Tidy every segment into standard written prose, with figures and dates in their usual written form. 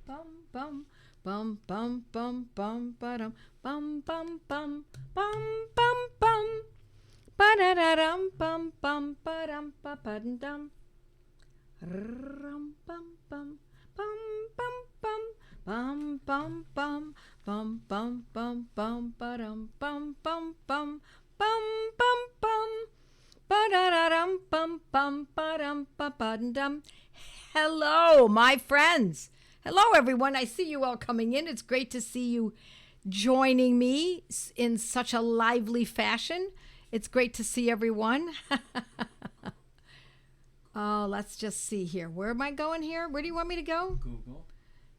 bum bum bum bum bum bum ba-dum bum bum bum bum bum bum ba-da-da-dum bum bum ba-dum ba-ba-dum rum bum bum bum bum bum bum bum bum bum bum bum ba-dum bum bum bum bum bum bum ba-da-da-dum bum bum ba-dum ba-ba-dum. Hello, my friends. Hello, everyone. I see you all coming in. It's great to see you joining me in such a lively fashion. It's great to see everyone. Oh, let's just see here. Where am I going here? Where do you want me to go? Google.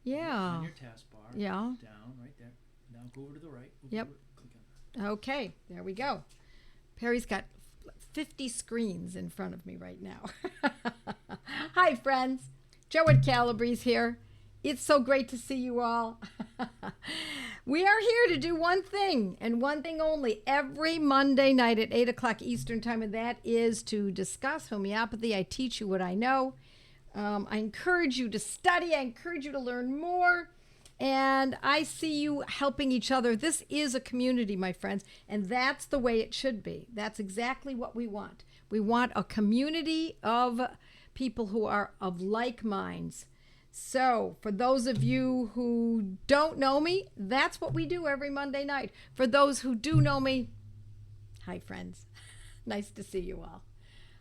Yeah. On your taskbar. Yeah. Down, right there. Now go over to the right. Yep. Click on that. Okay, there we go. Perry's got 50 screens in front of me right now. Hi, friends. Joette Calabrese here. It's so great to see you all. We are here to do one thing and one thing only every Monday night at 8 o'clock Eastern Time, and that is to discuss homeopathy. I teach you what I know. I encourage you to study. I encourage you to learn more. And I see you helping each other. This is a community, my friends, and that's the way it should be. That's exactly what we want. We want a community of people who are of like minds. So for those of you who don't know me, that's what we do every Monday night. For those who do know me, hi, friends. Nice to see you all.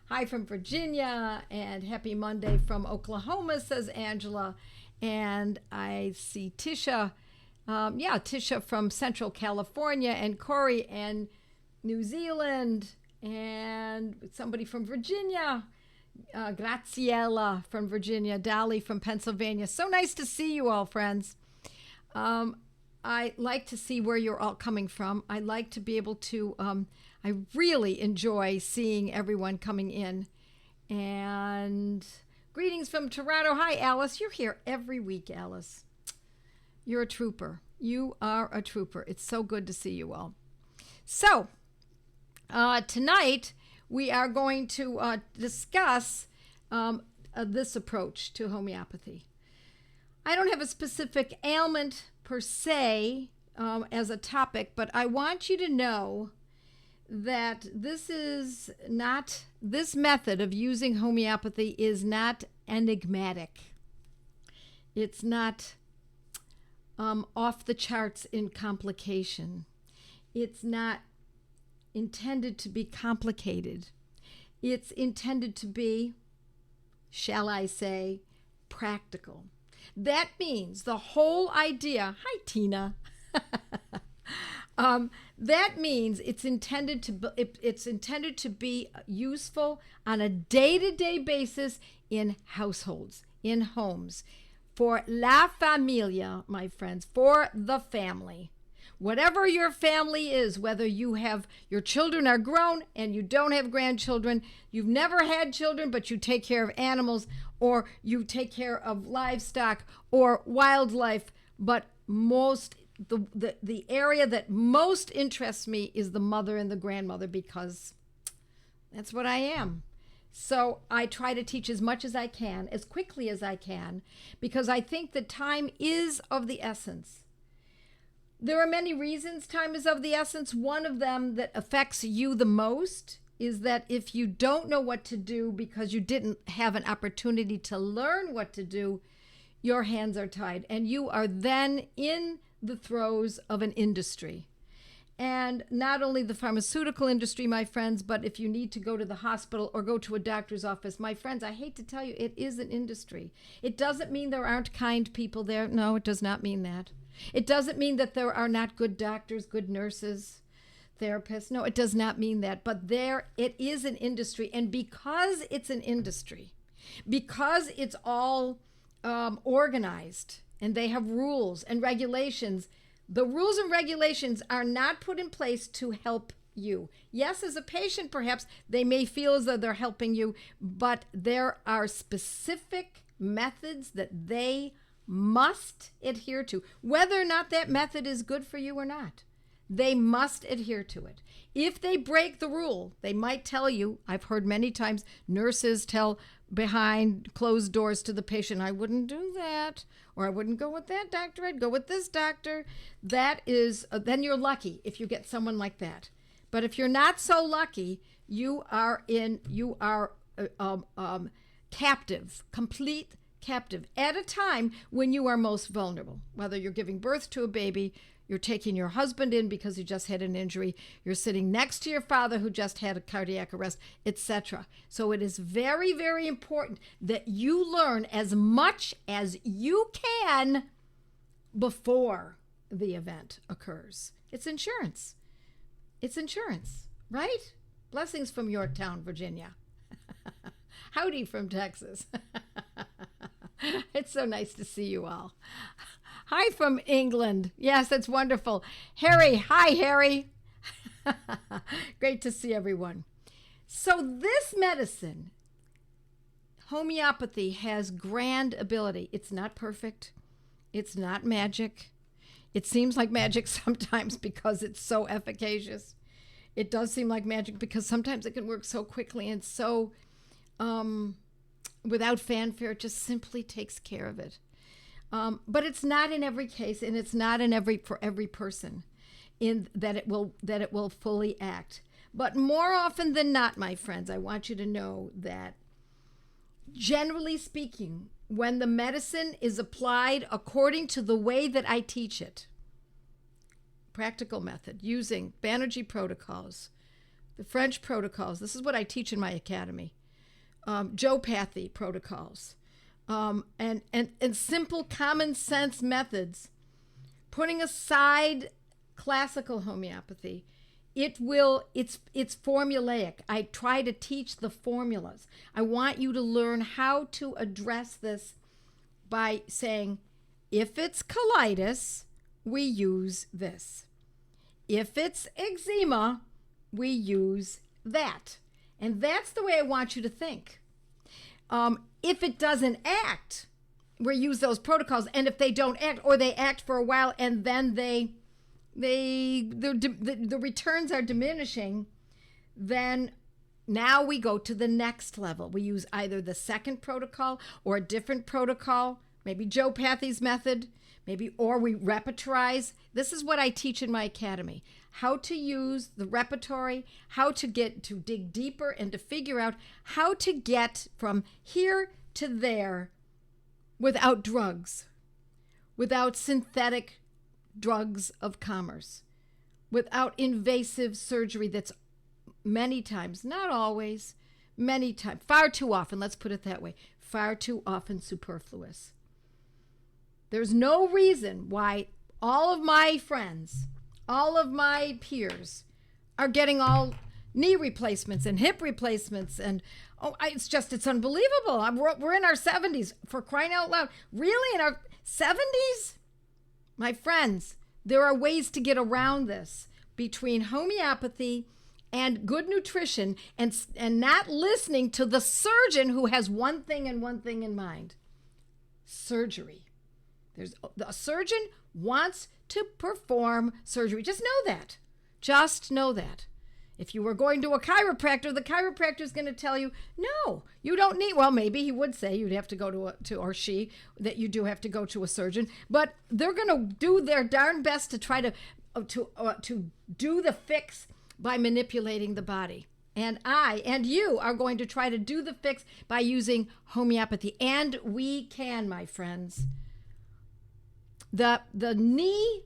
Hi from Virginia, and happy Monday from Oklahoma, says Angela. And I see Tisha, Tisha from Central California, and Corey and New Zealand, and somebody from Virginia, Graciela from Virginia, Dolly from Pennsylvania. So nice to see you all, friends. I like to see where you're all coming from. I like to be able to, I really enjoy seeing everyone coming in. And greetings from Toronto. Hi, Alice. You're here every week, Alice. You're a trooper. You are a trooper. It's so good to see you all. So, tonight we are going to discuss this approach to homeopathy. I don't have a specific ailment per se as a topic, but I want you to know that this method of using homeopathy is not enigmatic. It's not off the charts in complication. It's not intended to be complicated. It's intended to be, shall I say, practical. That means the whole idea, hi Tina, that means it's intended to be useful on a day-to-day basis in households, in homes, for la familia, my friends, for the family. Whatever your family is, whether you have your children are grown and you don't have grandchildren, you've never had children but you take care of animals, or you take care of livestock or wildlife, but the area that most interests me is the mother and the grandmother, because that's what I am. So I try to teach as much as I can, as quickly as I can, because I think that time is of the essence. There are many reasons time is of the essence. One of them that affects you the most is that if you don't know what to do because you didn't have an opportunity to learn what to do, your hands are tied, and you are then in the throes of an industry. And not only the pharmaceutical industry, my friends, but if you need to go to the hospital or go to a doctor's office, my friends, I hate to tell you, it is an industry. It doesn't mean there aren't kind people there. No, it does not mean that. It doesn't mean that there are not good doctors, good nurses, therapists. No, it does not mean that. But it is an industry. And because it's an industry, because it's all organized and they have rules and regulations, the rules and regulations are not put in place to help you. Yes, as a patient, perhaps they may feel as though they're helping you, but there are specific methods that they must adhere to, whether or not that method is good for you or not. They must adhere to it. If they break the rule, they might tell you, I've heard many times nurses tell behind closed doors to the patient. I wouldn't do that, or I wouldn't go with that doctor. I'd go with this doctor. That is, then you're lucky if you get someone like that. But if you're not so lucky, you are captive, complete captive at a time when you are most vulnerable. Whether you're giving birth to a baby, you're taking your husband in because he just had an injury, you're sitting next to your father who just had a cardiac arrest, etc. So it is very, very important that you learn as much as you can before the event occurs. It's insurance. It's insurance, right? Blessings from Yorktown, Virginia. Howdy from Texas. It's so nice to see you all. Hi from England. Yes, that's wonderful. Harry, hi, Harry. Great to see everyone. So this medicine, homeopathy, has grand ability. It's not perfect. It's not magic. It seems like magic sometimes because it's so efficacious. It does seem like magic because sometimes it can work so quickly and so without fanfare. It just simply takes care of it. But it's not in every case, and it's not for every person in that it will fully act. But more often than not, my friends, I want you to know that generally speaking, when the medicine is applied according to the way that I teach it, practical method, using Banerjee protocols, the French protocols, this is what I teach in my academy, Joepathy protocols, and simple common sense methods, putting aside classical homeopathy, it's formulaic. I try to teach the formulas. I want you to learn how to address this by saying, if it's colitis, we use this. If it's eczema, we use that. And that's the way I want you to think. If it doesn't act, we use those protocols. And if they don't act, or they act for a while and then the returns are diminishing, then now we go to the next level. We use either the second protocol or a different protocol, maybe Joepathy's method, or we repertorize. This is what I teach in my academy: how to use the repertory, how to dig deeper and to figure out how to get from here to there without drugs, without synthetic drugs of commerce, without invasive surgery that's many times, not always, many times, far too often, let's put it that way, far too often superfluous. There's no reason why all of my friends, all of my peers are getting all knee replacements and hip replacements. And it's unbelievable. We're in our 70s, for crying out loud. Really, in our 70s? My friends, there are ways to get around this between homeopathy and good nutrition and not listening to the surgeon who has one thing and one thing in mind: surgery. The surgeon wants to perform surgery. Just know that. Just know that. If you were going to a chiropractor, the chiropractor is going to tell you, no, you don't need, well, maybe he would say you'd have to go or she, that you do have to go to a surgeon, but they're going to do their darn best to try to do the fix by manipulating the body. And I and you are going to try to do the fix by using homeopathy. And we can, my friends. The knee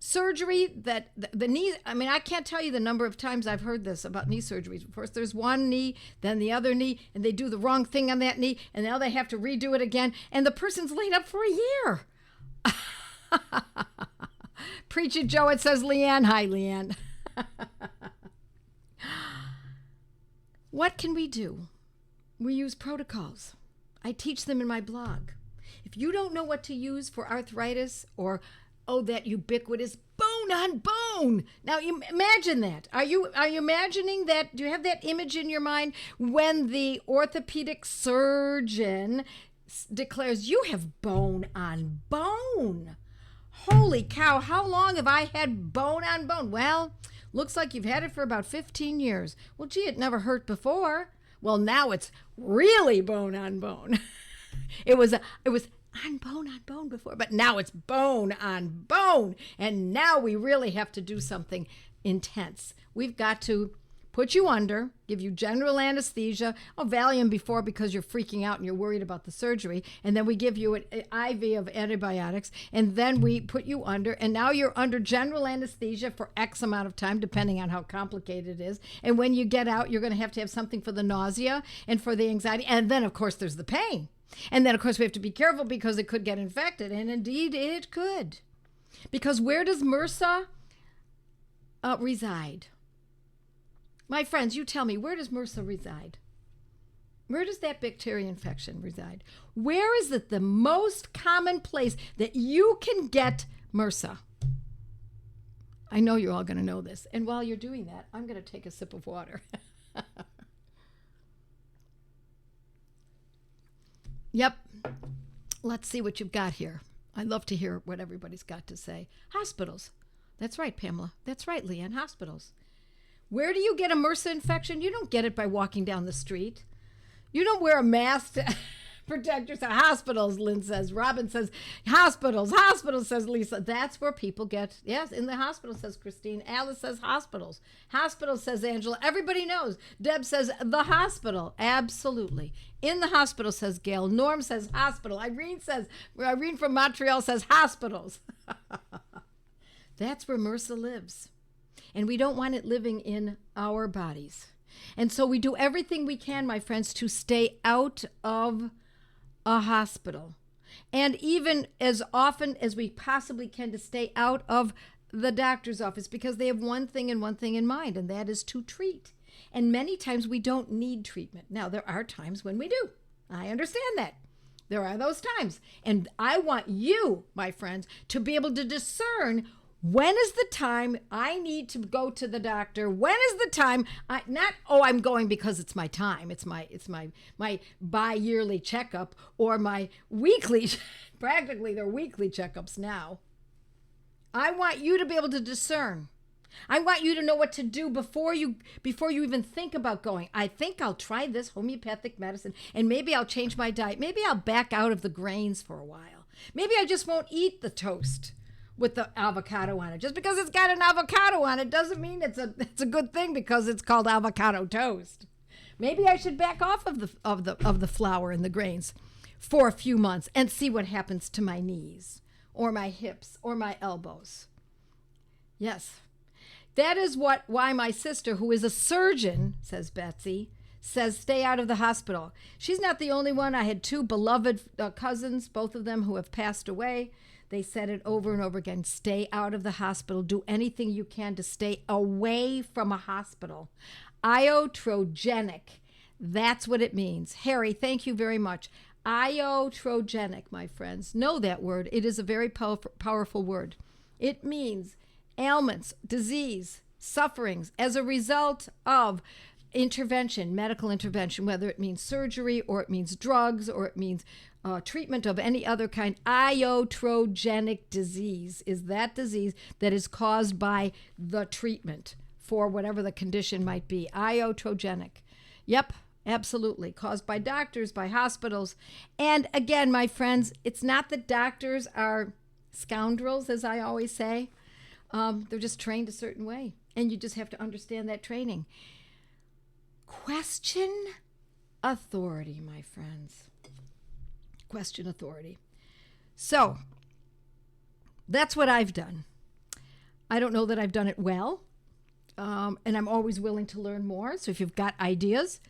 surgery, the knee, I mean, I can't tell you the number of times I've heard this about knee surgeries. First there's one knee, then the other knee, and they do the wrong thing on that knee, and now they have to redo it again, and the person's laid up for a year. Preach it, Joe. It says Leanne. Hi, Leanne. What can we do? We use protocols. I teach them in my blog. If you don't know what to use for arthritis, or that ubiquitous bone on bone. Now you imagine that. Are you imagining that? Do you have that image in your mind when the orthopedic surgeon declares you have bone on bone? Holy cow, how long have I had bone on bone? Well, looks like you've had it for about 15 years. Well, gee, it never hurt before. Well, now it's really bone on bone. It was on bone before, but now it's bone on bone. And now we really have to do something intense. We've got to put you under, give you general anesthesia, Valium before because you're freaking out and you're worried about the surgery, and then we give you an IV of antibiotics, and then we put you under, and now you're under general anesthesia for X amount of time, depending on how complicated it is. And when you get out, you're going to have something for the nausea and for the anxiety, and then, of course, there's the pain. And then, of course, we have to be careful because it could get infected, and indeed it could. Because where does MRSA reside? My friends, you tell me, where does MRSA reside? Where does that bacteria infection reside? Where is it the most common place that you can get MRSA? I know you're all going to know this. And while you're doing that, I'm going to take a sip of water. Yep. Let's see what you've got here. I love to hear what everybody's got to say. Hospitals. That's right, Pamela. That's right, Leanne. Hospitals. Where do you get a MRSA infection? You don't get it by walking down the street. You don't wear a mask to protect yourself. Hospitals, Lynn says. Robin says, hospitals. Hospitals, says Lisa. That's where people get, yes, in the hospital, says Christine. Alice says hospitals. Hospitals, says Angela. Everybody knows. Deb says the hospital. Absolutely. In the hospital, says Gail. Norm says hospital. Irene from Montreal says hospitals. That's where MRSA lives. And we don't want it living in our bodies. And so we do everything we can, my friends, to stay out of a hospital. And even as often as we possibly can to stay out of the doctor's office, because they have one thing and one thing in mind, and that is to treat. And many times we don't need treatment. Now, there are times when we do. I understand that. There are those times. And I want you, my friends, to be able to discern when is the time I need to go to the doctor? When is the time I'm going because it's my time. It's my bi-yearly checkup or my weekly, practically they're weekly checkups now. I want you to be able to discern. I want you to know what to do before you even think about going. I think I'll try this homeopathic medicine and maybe I'll change my diet. Maybe I'll back out of the grains for a while. Maybe I just won't eat the toast with the avocado on it. Just because it's got an avocado on it doesn't mean it's a good thing because it's called avocado toast. Maybe I should back off of the flour and the grains for a few months and see what happens to my knees or my hips or my elbows. Yes. That is why my sister, who is a surgeon, says Betsy, says stay out of the hospital. She's not the only one. I had two beloved cousins, both of them who have passed away. They said it over and over again. Stay out of the hospital. Do anything you can to stay away from a hospital. Iatrogenic. That's what it means. Harry, thank you very much. Iatrogenic, my friends. Know that word. It is a very powerful word. It means ailments, disease, sufferings as a result of intervention, medical intervention, whether it means surgery or it means drugs or it means treatment of any other kind. Iatrogenic disease is that disease that is caused by the treatment for whatever the condition might be. Iatrogenic. Yep, absolutely. Caused by doctors, by hospitals. And again, my friends, it's not that doctors are scoundrels, as I always say. They're just trained a certain way. And you just have to understand that training. Question authority, my friends. Question authority. So that's what I've done. I don't know that I've done it well, and I'm always willing to learn more. So if you've got ideas,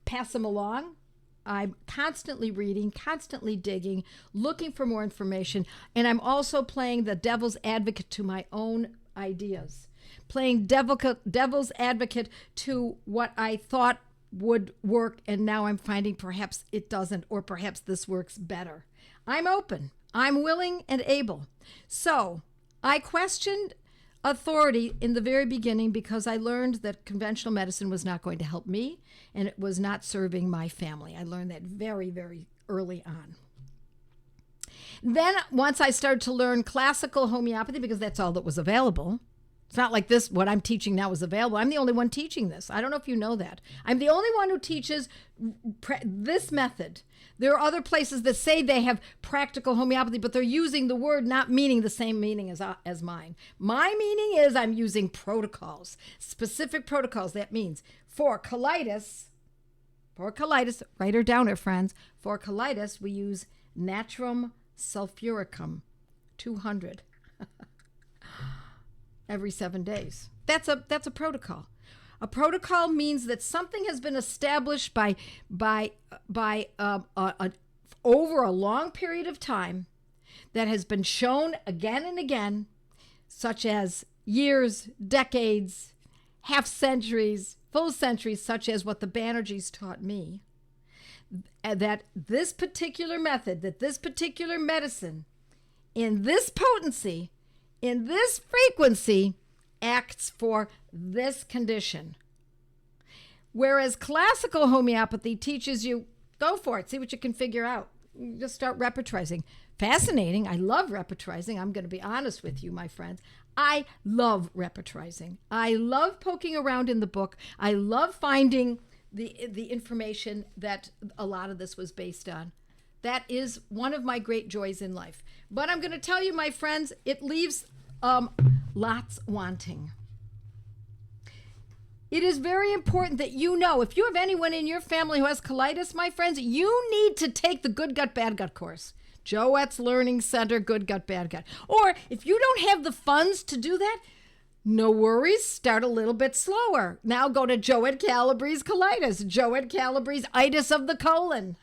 pass them along. I'm constantly reading, constantly digging, looking for more information, and I'm also playing the devil's advocate to my own ideas, playing devil's advocate to what I thought would work, and now I'm finding perhaps it doesn't, or perhaps this works better. I'm open. I'm willing and able. So I questioned authority in the very beginning because I learned that conventional medicine was not going to help me, and it was not serving my family. I learned that very, very early on. Then once I started to learn classical homeopathy, because that's all that was available, It's not like this, what I'm teaching now is available. I'm the only one teaching this. I don't know if you know that. I'm the only one who teaches this method. There are other places that say they have practical homeopathy, but they're using the word not meaning the same meaning as mine. My meaning is I'm using protocols, specific protocols. That means for colitis, write her down here, friends. For colitis, we use natrum sulfuricum, 200. Every 7 days. That's a protocol. A protocol means that something has been established by over a long period of time that has been shown again and again, such as years, decades, half centuries, full centuries, such as what the Banerjees taught me, that this particular method, that this particular medicine, in this potency, in this frequency, acts for this condition. Whereas classical homeopathy teaches you, go for it, see what you can figure out. You just start repertorizing. Fascinating. I love repertorizing. I'm going to be honest with you, my friends. I love repertorizing. I love poking around in the book. I love finding the information that a lot of this was based on. That is one of my great joys in life. But I'm going to tell you, my friends, it leaves lots wanting. It is very important that you know, if you have anyone in your family who has colitis, my friends, you need to take the Good Gut, Bad Gut course. Joette's Learning Center, Good Gut, Bad Gut. Or if you don't have the funds to do that, no worries, start a little bit slower. Now go to Joette Calabrese colitis, Joette Calabrese itis of the colon.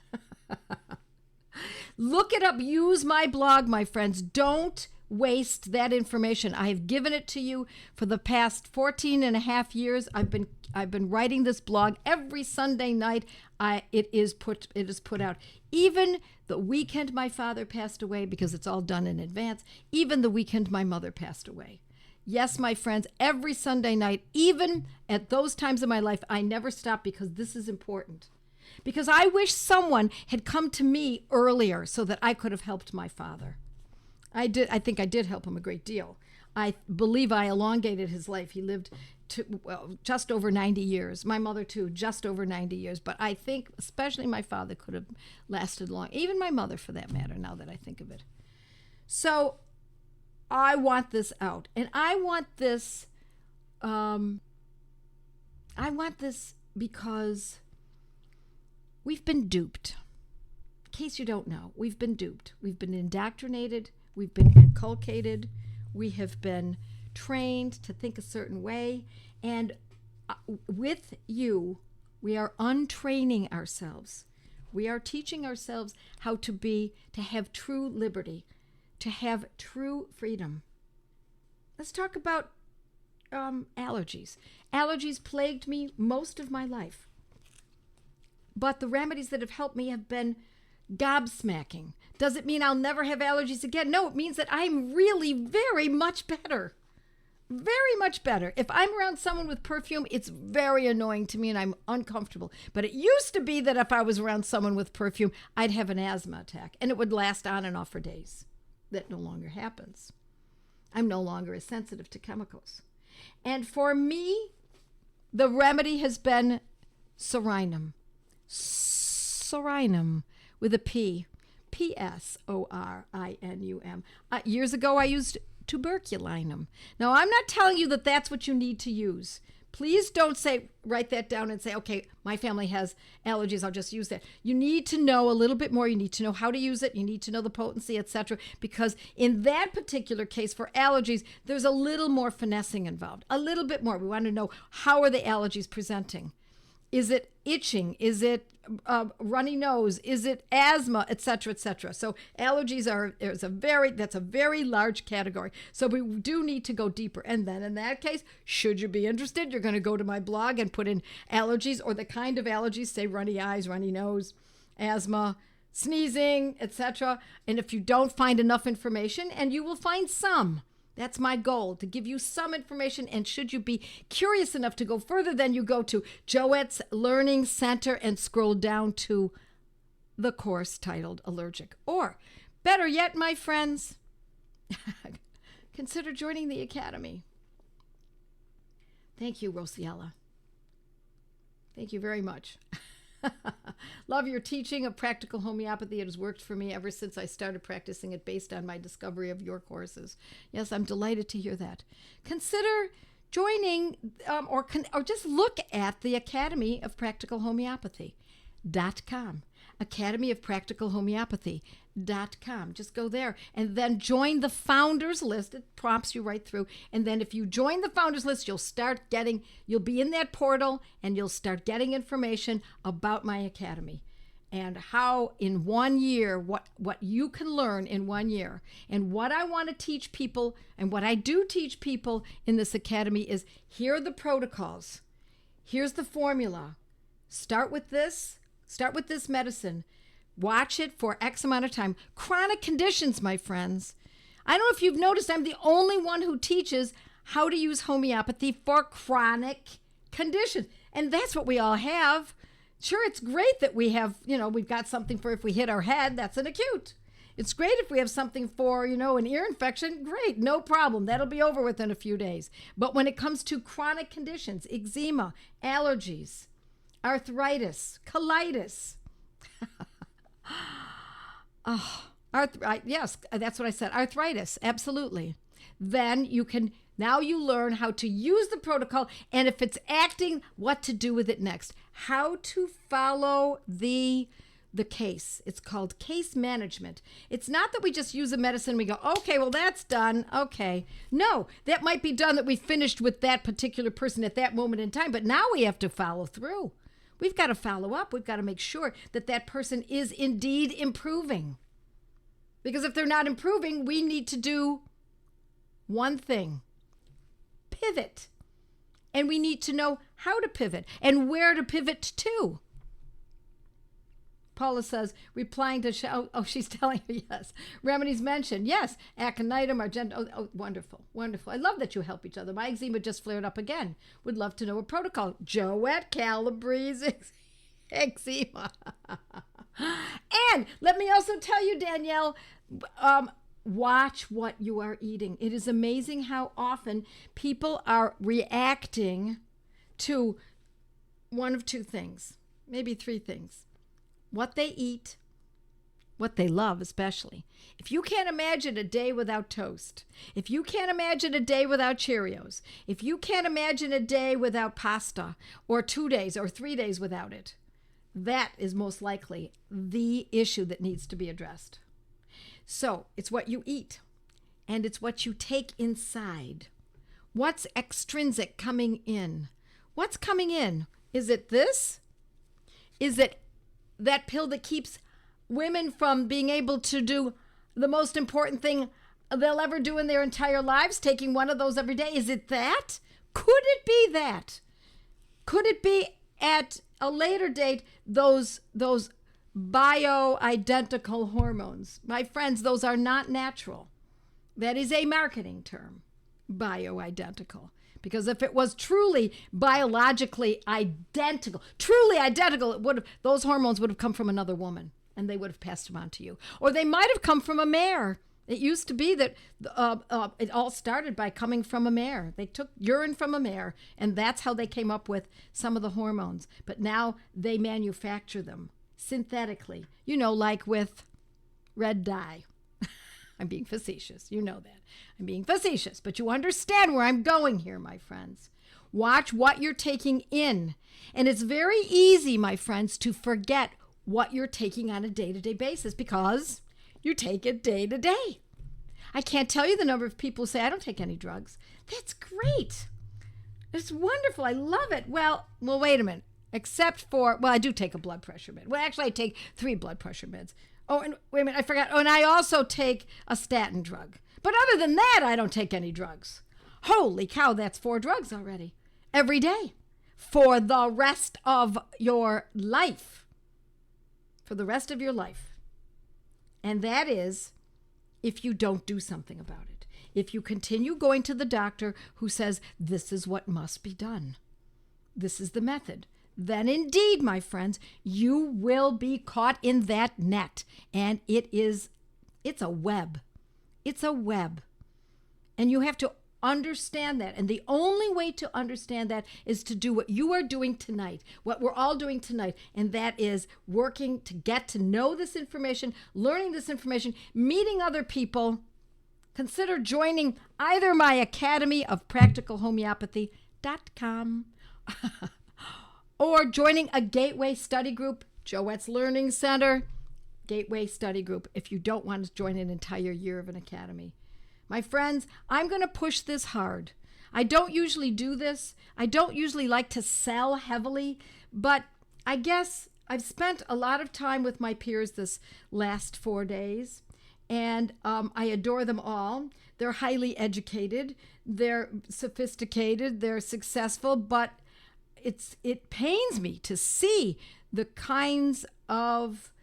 Look it up. Use my blog, my friends. Don't waste that information. I have given it to you for the past 14 and a half years. I've been writing this blog every Sunday night. It is put out. Even the weekend my father passed away, because it's all done in advance. Even the weekend my mother passed away. Yes, my friends, every Sunday night, even at those times in my life, I never stop, because this is important. Because I wish someone had come to me earlier so that I could have helped my father. I think I did help him a great deal. I believe I elongated his life. He lived just over 90 years. My mother, too, just over 90 years. But I think especially my father could have lasted long. Even my mother, for that matter, now that I think of it. So I want this out. And I want this because we've been duped. In case you don't know, we've been duped. We've been indoctrinated. We've been inculcated. We have been trained to think a certain way. And with you, we are untraining ourselves. We are teaching ourselves how to have true liberty, to have true freedom. Let's talk about allergies. Allergies plagued me most of my life. But the remedies that have helped me have been gobsmacking. Does it mean I'll never have allergies again? No, it means that I'm really very much better. Very much better. If I'm around someone with perfume, it's very annoying to me and I'm uncomfortable. But it used to be that if I was around someone with perfume, I'd have an asthma attack and it would last on and off for days. That no longer happens. I'm no longer as sensitive to chemicals. And for me, the remedy has been Sorinum. Sorinum with a P. P-S-O-R-I-N-U-M. Years ago, I used tuberculinum. Now, I'm not telling you that that's what you need to use. Please don't write that down and say, okay, my family has allergies, I'll just use that. You need to know a little bit more. You need to know how to use it. You need to know the potency, etc. Because in that particular case for allergies, there's a little more finessing involved, a little bit more. We want to know, how are the allergies presenting? Is it itching? Is it runny nose? Is it asthma, etc., etc.? So allergies that's a very large category. So we do need to go deeper. And then in that case, should you be interested, you're going to go to my blog and put in allergies or the kind of allergies, say runny eyes, runny nose, asthma, sneezing, etc. And if you don't find enough information, and you will find some. That's my goal, to give you some information. And should you be curious enough to go further, then you go to Joette's Learning Center and scroll down to the course titled Allergic. Or better yet, my friends, consider joining the Academy. Thank you, Rosiella. Thank you very much. Love your teaching of practical homeopathy. It has worked for me ever since I started practicing it based on my discovery of your courses. Yes, I'm delighted to hear that. Consider joining or just look at the Academy of Practical Homeopathy.com. Academy of Practical Homeopathy.com. Just go there and then join the founders list. It prompts you right through. And then if you join the founders list, you'll be in that portal and you'll start getting information about my academy and how in 1 year, what you can learn in 1 year. And what I want to teach people and what I do teach people in this academy is here are the protocols. Here's the formula. Start with this medicine. Watch it for X amount of time. Chronic conditions, my friends. I don't know if you've noticed, I'm the only one who teaches how to use homeopathy for chronic conditions. And that's what we all have. Sure, it's great that we have, we've got something for if we hit our head, that's an acute. It's great if we have something for, an ear infection. Great, no problem. That'll be over within a few days. But when it comes to chronic conditions, eczema, allergies, arthritis, colitis. Yes, that's what I said. Arthritis, absolutely. Then you learn how to use the protocol, and if it's acting, what to do with it next. How to follow the case. It's called case management. It's not that we just use a medicine and we go, okay, well, that's done. Okay. No, that might be done that we finished with that particular person at that moment in time, but now we have to follow through. We've got to follow up. We've got to make sure that that person is indeed improving. Because if they're not improving, we need to do one thing. Pivot. And we need to know how to pivot and where to pivot to. Paula says, replying to, she's telling her, yes. Remedies mentioned, yes. Aconitum, Argento, wonderful, wonderful. I love that you help each other. My eczema just flared up again. Would love to know a protocol. Joette Calabrese-eczema. And let me also tell you, Danielle, watch what you are eating. It is amazing how often people are reacting to one of two things, maybe three things. What they eat, what they love especially. If you can't imagine a day without toast, if you can't imagine a day without Cheerios, if you can't imagine a day without pasta, or 2 days or 3 days without it, that is most likely the issue that needs to be addressed. So it's what you eat, and it's what you take inside. What's extrinsic coming in? What's coming in? Is it this? Is it that pill that keeps women from being able to do the most important thing they'll ever do in their entire lives, taking one of those every day? Is it that? Could it be that? Could it be at a later date those bioidentical hormones? My friends, those are not natural. That is a marketing term, bioidentical. Because if it was truly biologically identical, those hormones would have come from another woman, and they would have passed them on to you. Or they might have come from a mare. It used to be that it all started by coming from a mare. They took urine from a mare, and that's how they came up with some of the hormones. But now they manufacture them synthetically, like with red dye. I'm being facetious. You know that. I'm being facetious, but you understand where I'm going here, my friends. Watch what you're taking in. And it's very easy, my friends, to forget what you're taking on a day-to-day basis because you take it day to day. I can't tell you the number of people who say, I don't take any drugs. That's great. It's wonderful. I love it. Well, wait a minute. Except for, I do take a blood pressure med. Well, actually, I take 3 blood pressure meds. Oh, and wait a minute, I forgot. Oh, and I also take a statin drug. But other than that, I don't take any drugs. Holy cow, that's 4 drugs already. Every day. For the rest of your life. For the rest of your life. And that is if you don't do something about it. If you continue going to the doctor who says, this is what must be done. This is the method. Then indeed, my friends, you will be caught in that net. And it's a web. It's a web. And you have to understand that. And the only way to understand that is to do what you are doing tonight, what we're all doing tonight. And that is working to get to know this information, learning this information, meeting other people. Consider joining either my Academy of Practical Homeopathy.com or joining a Gateway Study Group, Joette's Learning Center, Gateway Study Group, if you don't want to join an entire year of an academy. My friends, I'm going to push this hard. I don't usually do this. I don't usually like to sell heavily, but I guess I've spent a lot of time with my peers this last 4 days, and I adore them all. They're highly educated, they're sophisticated, they're successful, but it pains me to see the kinds of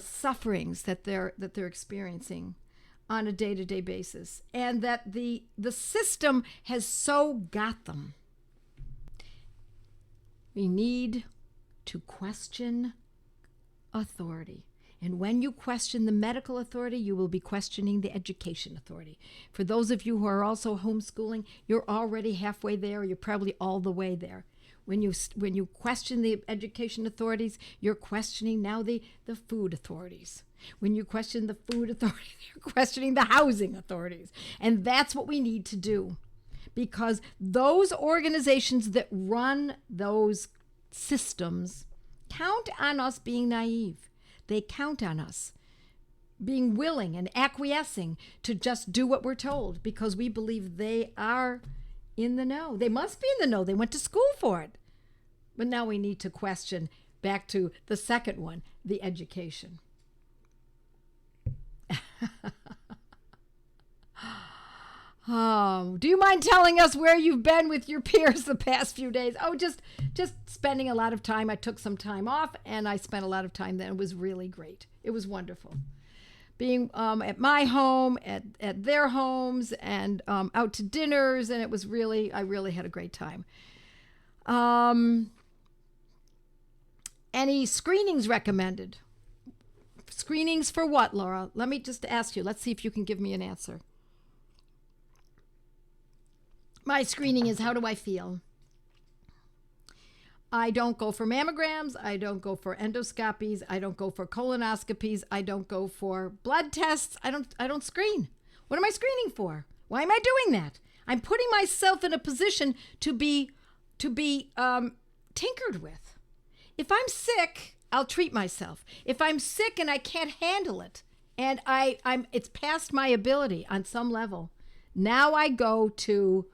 sufferings that they're experiencing on a day-to-day basis, and that the system has so got them. We need to question authority. And when you question the medical authority, you will be questioning the education authority. For those of you who are also homeschooling, you're already halfway there. You're probably all the way there. When you question the education authorities, you're questioning now the food authorities. When you question the food authorities, you're questioning the housing authorities. And that's what we need to do. Because those organizations that run those systems count on us being naive. They count on us being willing and acquiescing to just do what we're told because we believe they are in the know. They must be in the know. They went to school for it. But now we need to question, back to the second one, the education. Do you mind telling us where you've been with your peers the past few days? Oh, just spending a lot of time. I took some time off, and I spent a lot of time there. It was really great. It was wonderful. Being at my home, at their homes, and out to dinners, and it was I really had a great time. Any screenings recommended? Screenings for what, Laura? Let me just ask you. Let's see if you can give me an answer. My screening is, how do I feel? I don't go for mammograms. I don't go for endoscopies. I don't go for colonoscopies. I don't go for blood tests. I don't screen. What am I screening for? Why am I doing that? I'm putting myself in a position to be tinkered with. If I'm sick, I'll treat myself. If I'm sick and I can't handle it, and it's past my ability on some level, now I go to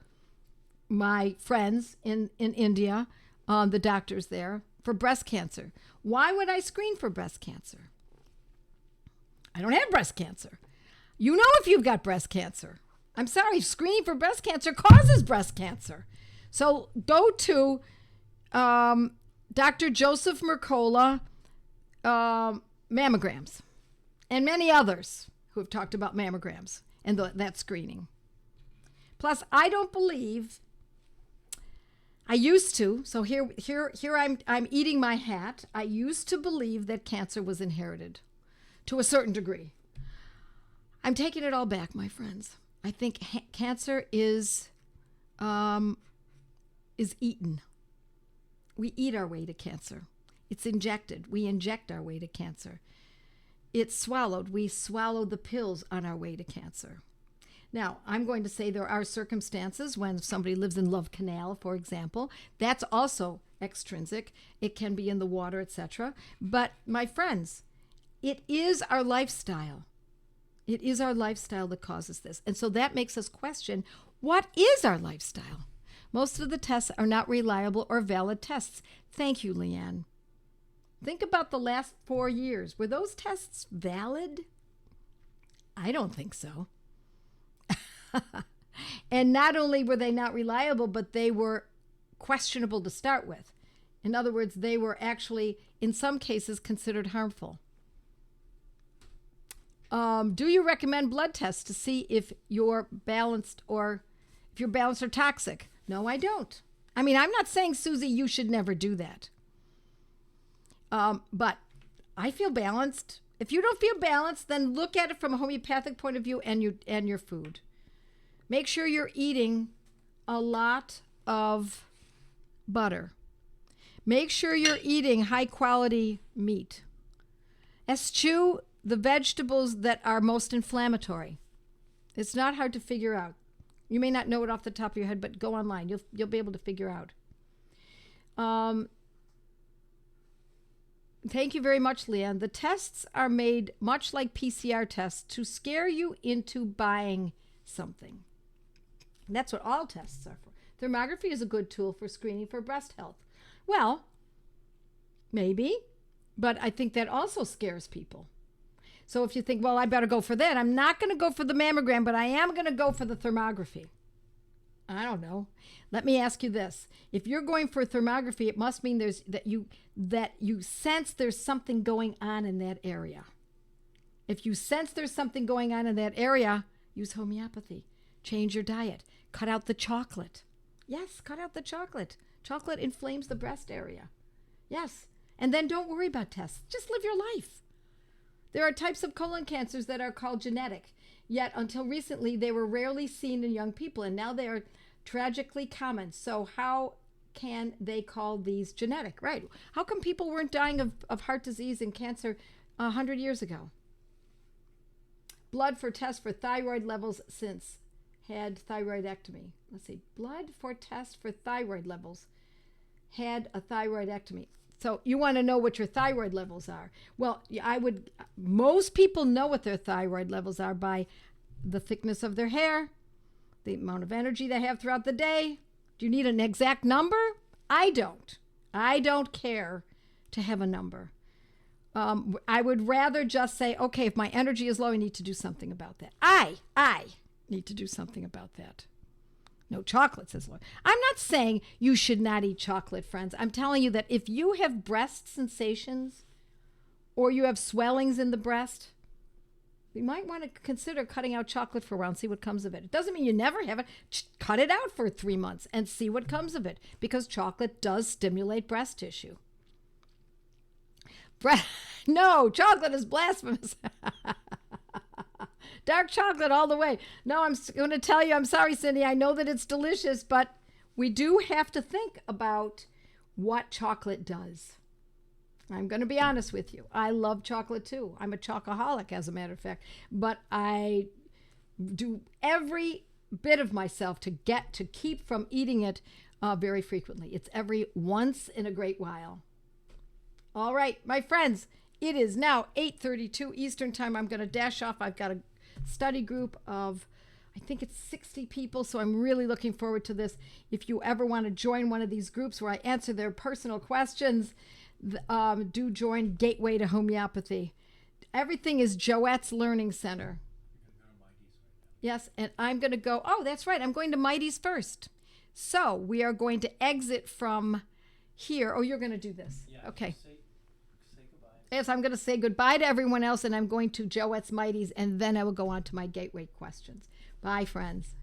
my friends in India, the doctors there, for breast cancer. Why would I screen for breast cancer? I don't have breast cancer. You know if you've got breast cancer. I'm sorry, screening for breast cancer causes breast cancer. So go to Dr. Joseph Mercola mammograms and many others who have talked about mammograms and that screening. Plus, I don't believe, I used to, so here I'm eating my hat. I used to believe that cancer was inherited to a certain degree. I'm taking it all back, my friends. I think cancer is eaten. We eat our way to cancer. It's injected. We inject our way to cancer. It's swallowed. We swallow the pills on our way to cancer. Now, I'm going to say there are circumstances when somebody lives in Love Canal, for example. That's also extrinsic. It can be in the water, etc. But my friends, it is our lifestyle. It is our lifestyle that causes this. And so that makes us question, what is our lifestyle? Most of the tests are not reliable or valid tests. Thank you, Leanne. Think about the last 4 years. Were those tests valid? I don't think so. And not only were they not reliable, but they were questionable to start with. In other words, they were actually, in some cases, considered harmful. Do you recommend blood tests to see if you're balanced or toxic? No, I don't. I mean, I'm not saying, Susie, you should never do that. But I feel balanced. If you don't feel balanced, then look at it from a homeopathic point of view and your food. Make sure you're eating a lot of butter. Make sure you're eating high quality meat. Eschew the vegetables that are most inflammatory. It's not hard to figure out. You may not know it off the top of your head, but go online. You'll be able to figure out. Thank you very much, Leanne. The tests are made much like PCR tests to scare you into buying something. That's what all tests are for. Thermography is a good tool for screening for breast health. Well, maybe, but I think that also scares people. So if you think, well, I better go for that, I'm not going to go for the mammogram, but I am going to go for the thermography. I don't know. Let me ask you this. If you're going for thermography, it must mean that you sense there's something going on in that area. If you sense there's something going on in that area, use homeopathy. Change your diet. Cut out the chocolate. Yes, cut out the chocolate. Chocolate inflames the breast area. Yes. And then don't worry about tests. Just live your life. There are types of colon cancers that are called genetic. Yet until recently, they were rarely seen in young people, and now they are tragically common. So how can they call these genetic? Right. How come people weren't dying of heart disease and cancer 100 years ago? Blood for test for thyroid levels since had thyroidectomy. Let's see. Blood for test for thyroid levels had a thyroidectomy. So you want to know what your thyroid levels are. Well, most people know what their thyroid levels are by the thickness of their hair, the amount of energy they have throughout the day. Do you need an exact number? I don't. I don't care to have a number. I would rather just say, okay, if my energy is low, I need to do something about that. I need to do something about that. No chocolate, says Lloyd. I'm not saying you should not eat chocolate, friends. I'm telling you that if you have breast sensations or you have swellings in the breast, you might want to consider cutting out chocolate for a while and see what comes of it. It doesn't mean you never have it. Just cut it out for 3 months and see what comes of it, because chocolate does stimulate breast tissue. No, chocolate is blasphemous. Dark chocolate all the way. No, I'm going to tell you, I'm sorry, Cindy. I know that it's delicious, but we do have to think about what chocolate does. I'm going to be honest with you. I love chocolate too. I'm a chocoholic, as a matter of fact. But I do every bit of myself to keep from eating it very frequently. It's every once in a great while. All right, my friends, it is now 8:32 Eastern Time. I'm going to dash off. I've got a study group of, I think it's 60 people, so I'm really looking forward to this. If you ever want to join one of these groups where I answer their personal questions, do join Gateway to Homeopathy. Everything is Joette's Learning Center. Yes, and I'm going to go, oh, that's right, I'm going to Mighty's first. So we are going to exit from here. Oh, you're going to do this. Yeah, okay. Say goodbye. Yes, I'm going to say goodbye to everyone else, and I'm going to Joette's Mighty's, and then I will go on to my Gateway questions. Bye, friends.